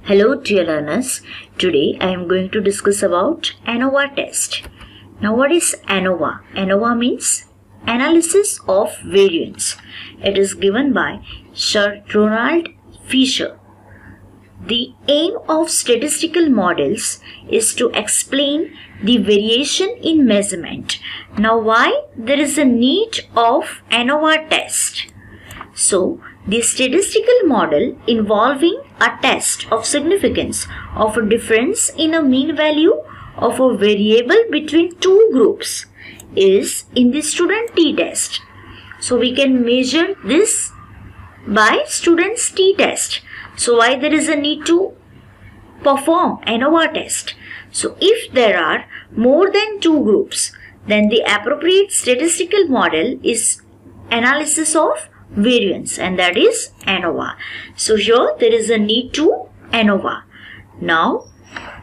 Hello dear learners, today I am going to discuss about ANOVA test. Now what is ANOVA? ANOVA means Analysis of Variance. It is given by Sir Ronald Fisher. The aim of statistical models is to explain the variation in measurement. Now why there is a need of ANOVA test? So, the statistical model involving a test of significance of a difference in a mean value of a variable between two groups is in the student t-test. So, we can measure this by student's t-test. So, why there is a need to perform ANOVA test? So, if there are more than two groups, then the appropriate statistical model is analysis of variance, and that is ANOVA. So here there is a need to ANOVA. Now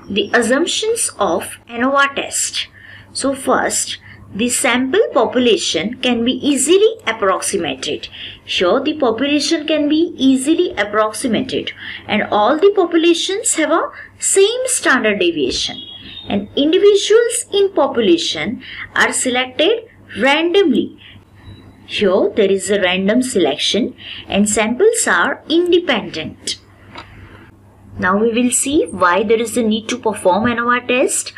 the assumptions of ANOVA test. So first, the sample population can be easily approximated. Here the population can be easily approximated and all the populations have a same standard deviation, and individuals in population are selected randomly. Here there is a random selection and samples are independent. Now we will see why there is a need to perform ANOVA test,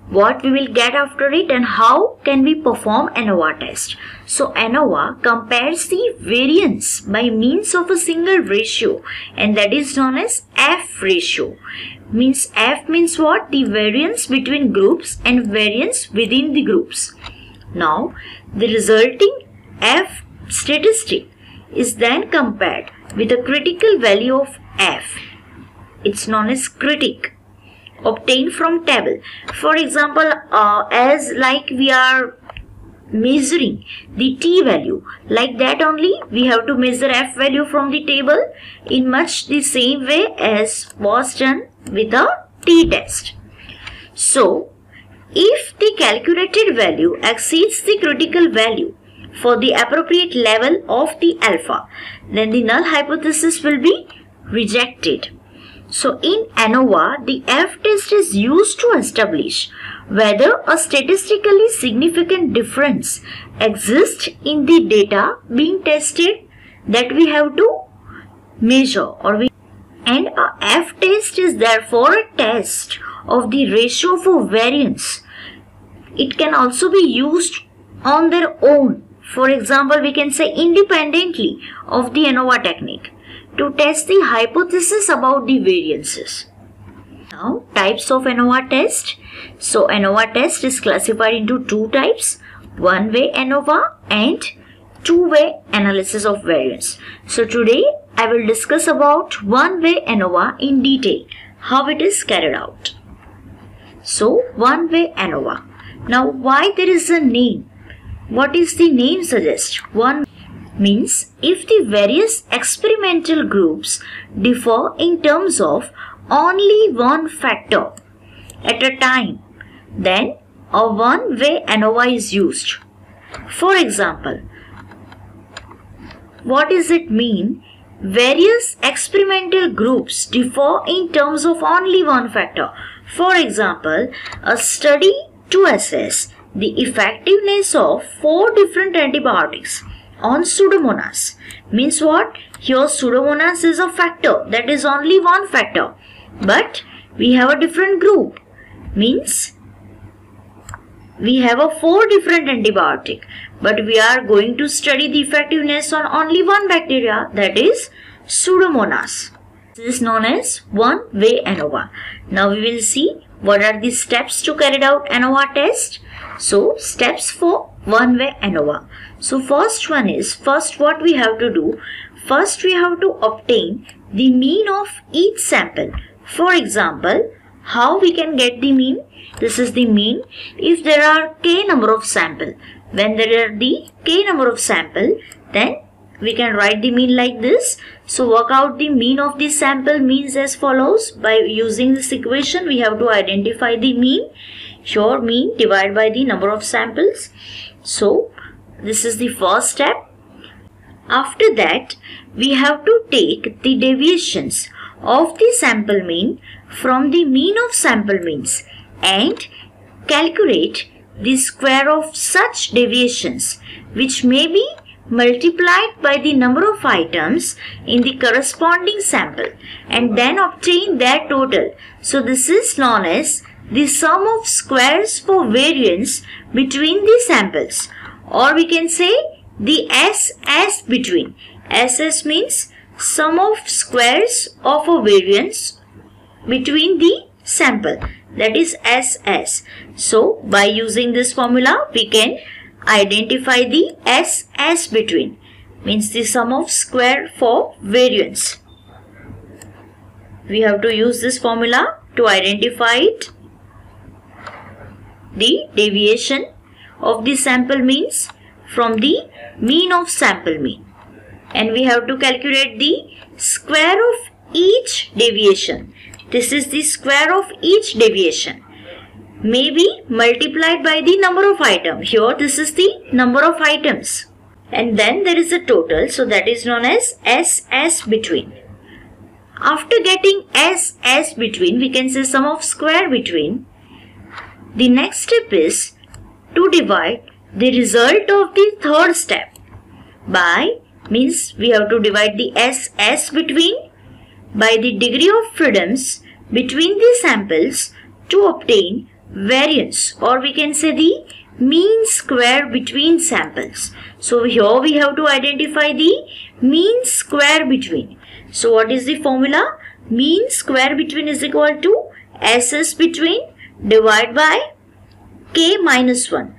what we will get after it, and how can we perform ANOVA test. So ANOVA compares the variance by means of a single ratio, and that is known as F ratio. F means what? The variance between groups and variance within the groups. Now the resulting F statistic is then compared with a critical value of F. It's known as critic, obtained from table. For example, as like we are measuring the t value, like that only we have to measure F value from the table in much the same way as was done with a t-test. So, if the calculated value exceeds the critical value for the appropriate level of the alpha, then the null hypothesis will be rejected. So in ANOVA, the F test is used to establish whether a statistically significant difference exists in the data being tested that we have to measure, and a F test is therefore a test of the ratio of a variance. It can also be used on their own. For example, we can say independently of the ANOVA technique to test the hypothesis about the variances. Now, types of ANOVA test. So, ANOVA test is classified into two types, one-way ANOVA and two-way analysis of variance. So, today I will discuss about one-way ANOVA in detail, how it is carried out. So, one-way ANOVA. Now, why there is a name? What is the name suggest? One means if the various experimental groups differ in terms of only one factor at a time, then a one-way ANOVA is used. For example, what does it mean? Various experimental groups differ in terms of only one factor. For example, a study to assess the effectiveness of 4 different antibiotics on Pseudomonas. Means what? Here Pseudomonas is a factor, that is only one factor, but we have a different group. Means we have a 4 different antibiotic, but we are going to study the effectiveness on only one bacteria, that is Pseudomonas. This is known as one-way ANOVA. Now we will see what are the steps to carry out ANOVA test. So, steps for one-way ANOVA. So, first one is, what we have to do? First, we have to obtain the mean of each sample. For example, how we can get the mean? This is the mean. If there are k number of sample, when there are the k number of sample, then we can write the mean like this. So, work out the mean of the sample means as follows. By using this equation, we have to identify the mean. Here, mean divided by the number of samples. So, this is the first step. After that, we have to take the deviations of the sample mean from the mean of sample means and calculate the square of such deviations which may be multiplied by the number of items in the corresponding sample and then obtain their total. So this is known as the sum of squares for variance between the samples, or we can say the SS between. SS means sum of squares of a variance between the sample, that is SS. So by using this formula we can identify the SS between, means the sum of square for variance. We have to use this formula to identify it. The deviation of the sample means from the mean of sample mean, and we have to calculate the square of each deviation. This is the square of each deviation may be multiplied by the number of items. Here this is the number of items, and then there is a total, so that is known as SS between. After getting SS between, we can say sum of square between. The next step is to divide the result of the third step by, means we have to divide the SS between by the degree of freedoms between the samples to obtain variance, or we can say the mean square between samples. So here we have to identify the mean square between. So what is the formula? Mean square between is equal to SS between divided by K minus 1.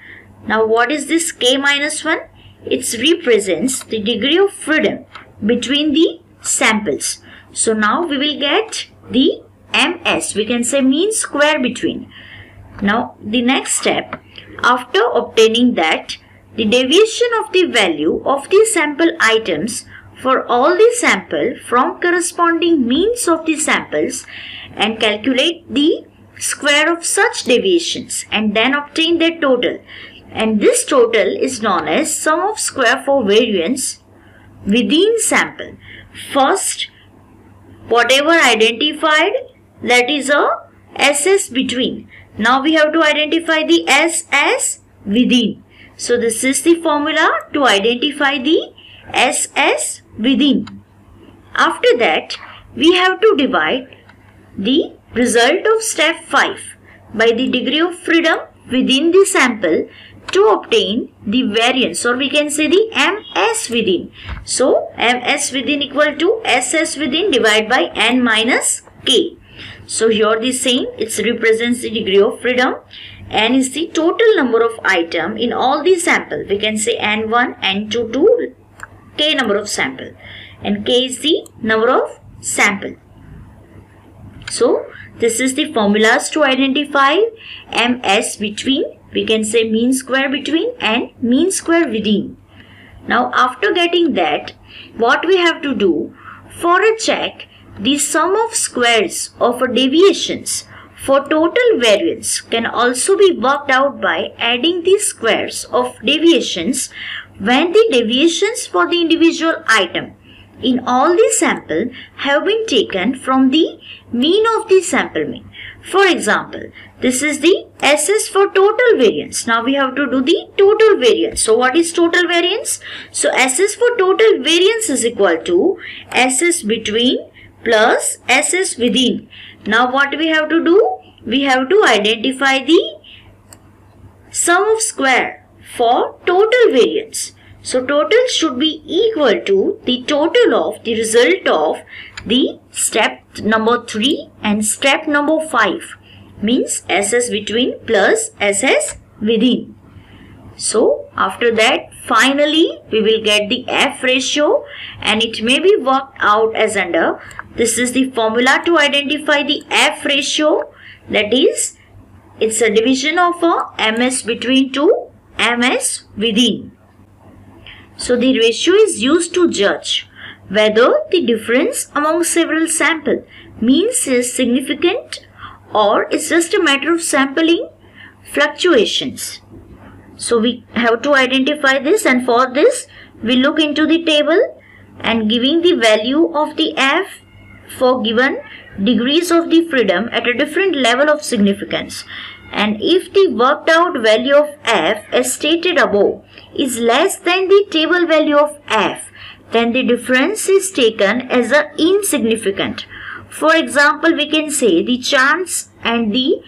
Now what is this K minus 1? It represents the degree of freedom between the samples. So now we will get the MS, we can say mean square between. Now the next step, after obtaining that, the deviation of the value of the sample items for all the sample from corresponding means of the samples and calculate the square of such deviations and then obtain their total. And this total is known as sum of square for variance within sample. First, whatever identified, that is a SS between. Now we have to identify the SS within. So this is the formula to identify the SS within. After that, we have to divide the result of step 5 by the degree of freedom within the sample to obtain the variance, or we can say the MS within. So MS within equal to SS within divided by N minus K. So here the same, it represents the degree of freedom. N is the total number of item in all the sample. We can say N1, N2 to K number of sample, and K is the number of sample. So this is the formulas to identify MS between. We can say mean square between and mean square within. Now after getting that, what we have to do for a check, the sum of squares of deviations for total variance can also be worked out by adding the squares of deviations when the deviations for the individual item in all the sample have been taken from the mean of the sample mean. For example, this is the SS for total variance. Now we have to do the total variance. So what is total variance? So SS for total variance is equal to SS between plus SS within. Now what we have to do? We have to identify the sum of square for total variance. So total should be equal to the total of the result of the step number 3 and step number 5, means SS between plus SS within. So after that, finally we will get the F ratio, and it may be worked out as under. This is the formula to identify the F ratio, that is, it's a division of a MS between to MS within. So the ratio is used to judge whether the difference among several sample means is significant or it's just a matter of sampling fluctuations. So we have to identify this, and for this we look into the table and giving the value of the F for given degrees of the freedom at a different level of significance. And if the worked out value of f as stated above is less than the table value of f, then the difference is taken as a insignificant. For example, we can say the chance and the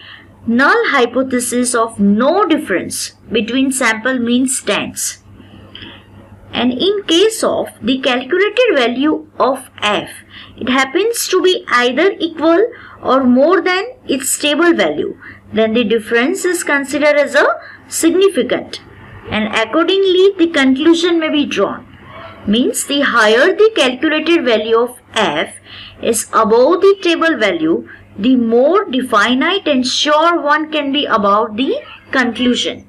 null hypothesis of no difference between sample mean stands. And in case of the calculated value of f, it happens to be either equal or more than its table value, then the difference is considered as a significant, and accordingly the conclusion may be drawn. Means the higher the calculated value of f is above the table value, the more definite and sure one can be about the conclusion.